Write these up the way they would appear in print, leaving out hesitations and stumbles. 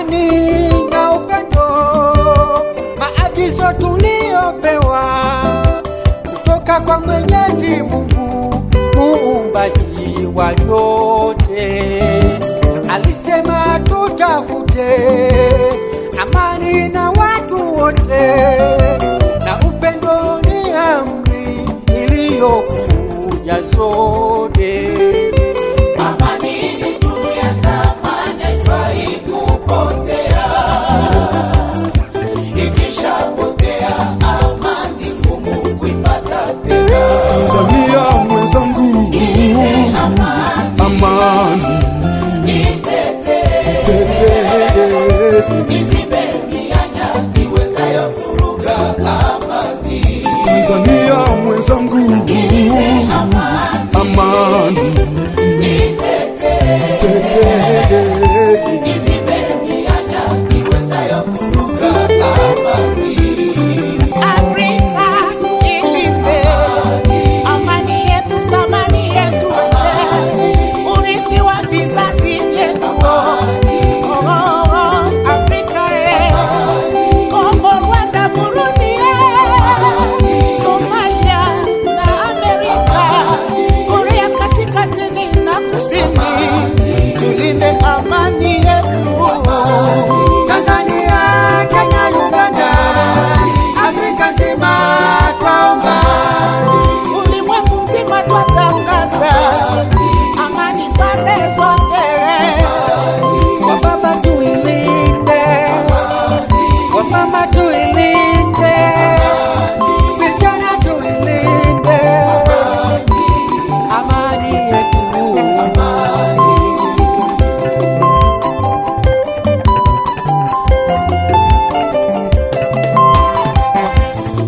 amani na upendo, maagizo tuliopewa kutoka kwa Mwenyezi Mungu muumbaji wa yote. Alisema tutafute amani na watu wote, na upendo ni amri iliyokuja zote. Tanzania mwenzangu, amani itetee, izibe mianya iwezayo kuvuruga amani. Tanzania mwenzangu, amani itetee, izibe mianya iwezayo kuvuruga amani.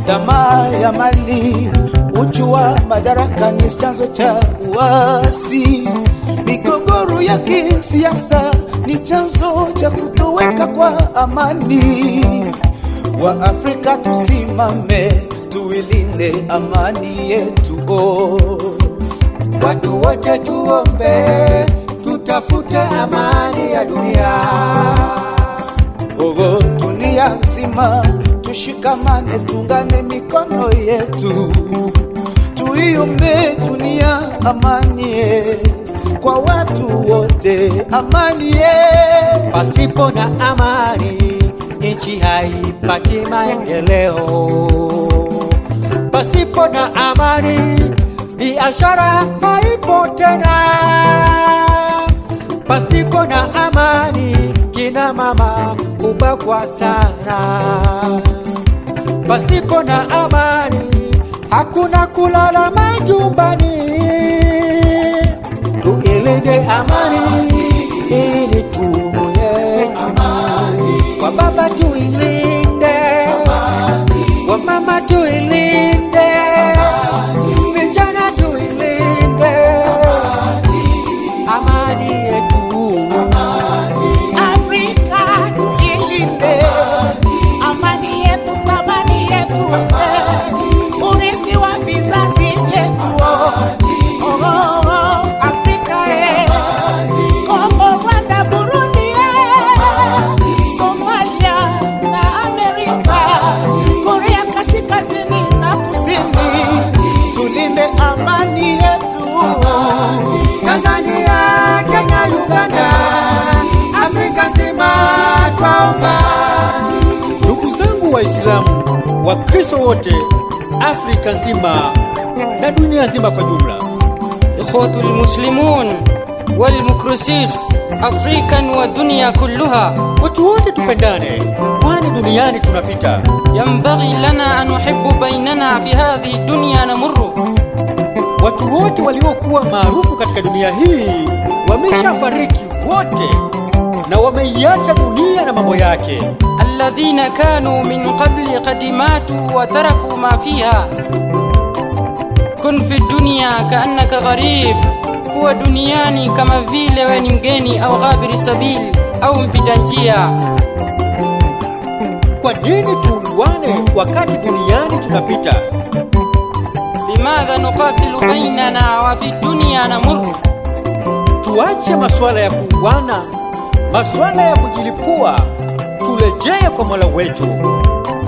Tamaa ya mali, uchu wa madaraka ni chanzo cha uasi. Migogoro ya kisiasa ni chanzo cha kutoweka kwa amani. Wa Afrika tusimame, tuilinde amani yetu. Watu wote tuombe, tutafute amani ya dunia. Dunia nzima tushikamane, tungane mikono yetu, tuiombe dunia amani kwa watu wote, amani. Pasipo na amani nchi haipati maendeleo. Pasipo na amani biashara haipo tena. Pasipo na amani kina mama hubakwa sana. Pasipo na amani hakuna kulala majumbani. Tuilinde amani, ili tunu yetu. Kwa baba tuilinde, kwa mama tuilinde, vijana tuilinde amani yetu. Afrika tuilinde amani yetu, amani yetu, urithi wa vizazi vyetu. Afrika Kongo, Rwanda, Burundi, Somalia na Amerika, Korea Kaskazini na Kusini, tulinde amani yetu. Tanzania, Kenya, Uganda, Afrika nzima twaomba. Ndugu zangu Waislamu, Wakristo wote, Afrika nzima na dunia nzima kwa jumla. Ikhwatul muslimun wal mukrisit Afrikan wa dunia kulluha, watu wote tupendane, kwani duniani tunapita. Yambaghi lana an nuhibbu bainana fi hadhihi dunya namurru. Watu wote waliokuwa maarufu katika dunia hii wameshafariki wote, na wameiacha dunia na mambo yake. Alladhina kanu min qabli qad matu wa taraku ma fiha. Kun fi dunya kaannaka gharib, kuwa duniani kama vile wewe ni mgeni au ghabiri sabil au mpita njia. Kwa nini tuuane wakati duniani tunapita? Limadha nuqatilu bainana wa fi dunya namur. Tuache masuala ya kuuana masuala ya kujilipua turejee kwa Mola wetu.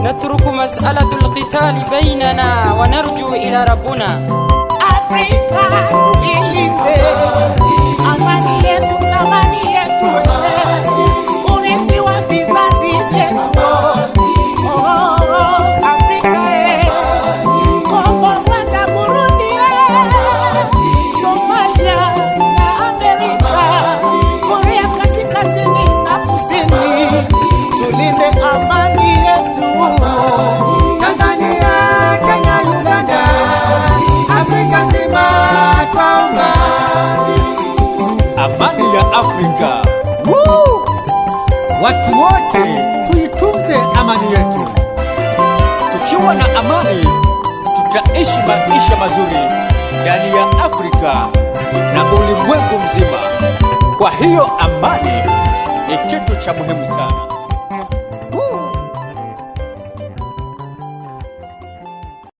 natruku mas'alatu alqitali bainana wa narju ila rabbuna. Afrika tuilinde, amani yetu, thamani yetu, urithi wa vizazi vyetu. Afrika Kongo, Rwanda, Burundi, Somalia na Amerika, Korea Kaskazini na Kusini, tulinde amani yetu. Tanzania, Kenya, Uganda, Afrika nzima twaomba Amani ya Afrika. Woo! Watu wote tuitunze amani yetu. Tukiwa na amani, tutaishi maisha mazuri ndani ya Afrika na ulimwengu mzima. Kwa hiyo amani ni kitu cha muhimu sana.